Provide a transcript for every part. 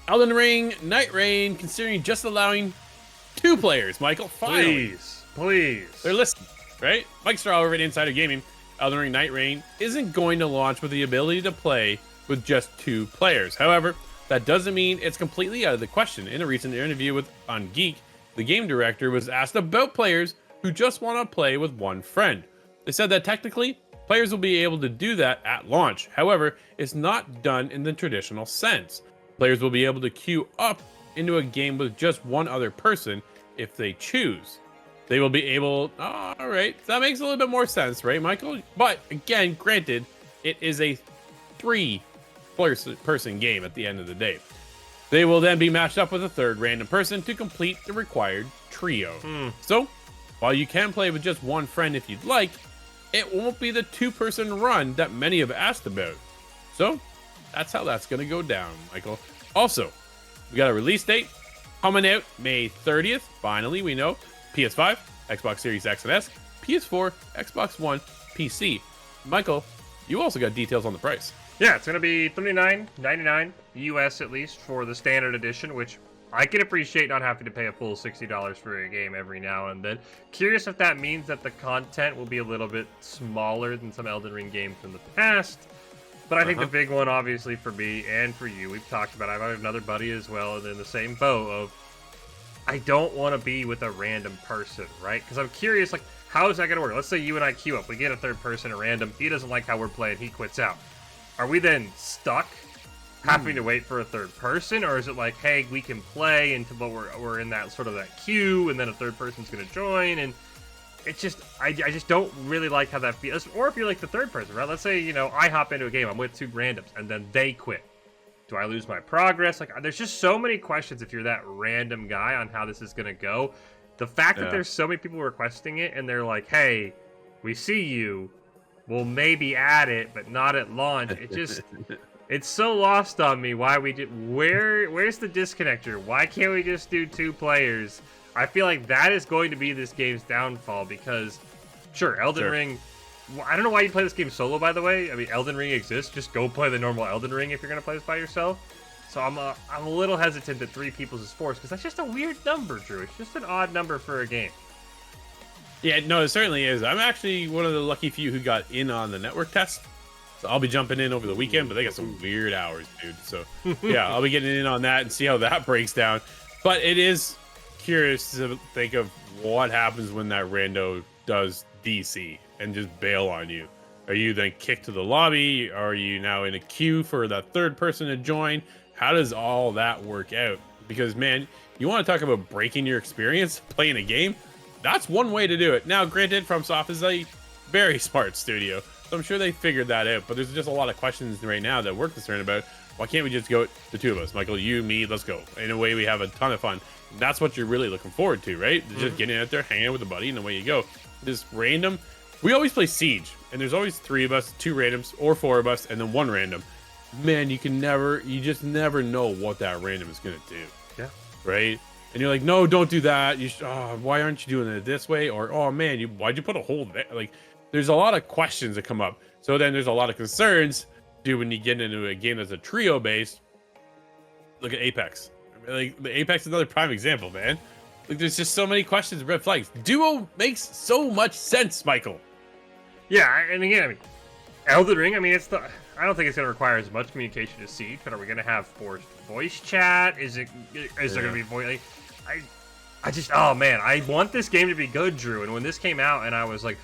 Elden Ring Nightreign considering just allowing 2 players. Michael, finally. Please. They're listening, right? Mike Straw over at Insider Gaming. Elden Ring Nightreign isn't going to launch with the ability to play with just 2 players. However, that doesn't mean it's completely out of the question. In a recent interview on Geek, the game director was asked about players who just want to play with one friend. They said that technically, players will be able to do that at launch. However, it's not done in the traditional sense. Players will be able to queue up into a game with just one other person if they choose. They will be able, all right, that makes a little bit more sense, right, Michael? But again, granted, it is a 3-person game at the end of the day. They will then be matched up with a 3rd random person to complete the required trio. So, while you can play with just one friend if you'd like, it won't be the 2-person run that many have asked about. So, that's how that's going to go down, Michael. Also, we got a release date coming out May 30th. Finally, we know. PS5, Xbox Series X and S, PS4, Xbox One, PC. Michael, you also got details on the price. Yeah, it's going to be $39.99 US at least for the standard edition, which I can appreciate not having to pay a full $60 for a game every now and then. Curious if that means that the content will be a little bit smaller than some Elden Ring games from the past. But I think the big one, obviously, for me and for you, we've talked about, I've got another buddy as well, and in the same boat of, I don't want to be with a random person, right? Because I'm curious, like, how is that going to work? Let's say you and I queue up. We get a 3rd person at random. He doesn't like how we're playing. He quits out. Are we then stuck having to wait for a 3rd person? Or is it like, hey, we can play until we're in that sort of that queue, and then a 3rd person's going to join? And it's just, I just don't really like how that feels. Or if you're like the 3rd person, right? Let's say, you know, I hop into a game. I'm with 2 randoms, and then they quit. Do I lose my progress? Like, there's just so many questions if you're that random guy on how this is going to go. The fact that there's so many people requesting it, and they're like, hey, we see you. We'll maybe add it, but not at launch. It just, it's so lost on me why we did. Where's the disconnector? Why can't we just do 2 players? I feel like that is going to be this game's downfall because, sure, Elden Ring... I don't know why you play this game solo, by the way. I mean, Elden Ring exists. Just go play the normal Elden Ring if you're going to play this by yourself. So I'm a little hesitant that 3 people is forced, because that's just a weird number, Drew. It's just an odd number for a game. Yeah, no, it certainly is. I'm actually one of the lucky few who got in on the network test. So I'll be jumping in over the weekend, but they got some weird hours, dude. So yeah, I'll be getting in on that and see how that breaks down. But it is curious to think of what happens when that rando does DC and just bail on you. Are you then kicked to the lobby? Are you now in a queue for that 3rd person to join? How does all that work out? Because, man, you want to talk about breaking your experience playing a game? That's one way to do it. Now, granted, FromSoft is a very smart studio, so I'm sure they figured that out. But there's just a lot of questions right now that we're concerned about. Why can't we just go, the 2 of us? Michael, you, me, let's go. In a way, we have a ton of fun. That's what you're really looking forward to, right? Just getting out there, hanging out with a buddy, and away you go. This random... We always play Siege, and there's always 3 of us, 2 randoms, or 4 of us, and then 1 random. Man, you just never know what that random is going to do. Yeah. Right? And you're like, no, don't do that. Why aren't you doing it this way? Or, oh man, why'd you put a hole there? Like, there's a lot of questions that come up. So then there's a lot of concerns, dude, when you get into a game that's a trio based. Look at Apex. Like, the Apex is another prime example, man. Like, there's just so many questions, red flags. Duo makes so much sense, Michael. Yeah, and again, I mean, Elden Ring, I mean, I don't think it's going to require as much communication as Siege, but are we going to have forced voice chat? Is there going to be voice? Like, I just, oh man, I want this game to be good, Drew. And when this came out, and I was like,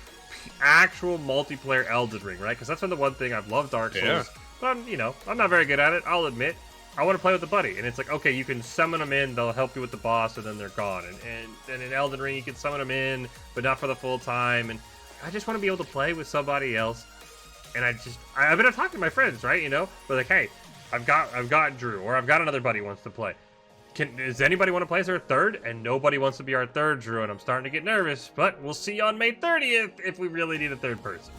actual multiplayer Elden Ring, right? Because that's been the one thing I've loved Dark Souls, but I'm not very good at it. I'll admit. I want to play with a buddy, and it's like, okay, you can summon them in, they'll help you with the boss, and then they're gone. And in Elden Ring, you can summon them in, but not for the full time. And I just want to be able to play with somebody else. And I've been talking to my friends, right? You know, but like, hey, I've got Drew, or I've got another buddy who wants to play. Does anybody want to play as our 3rd? And nobody wants to be our 3rd, Drew, and I'm starting to get nervous. But we'll see on May 30th if we really need a 3rd person.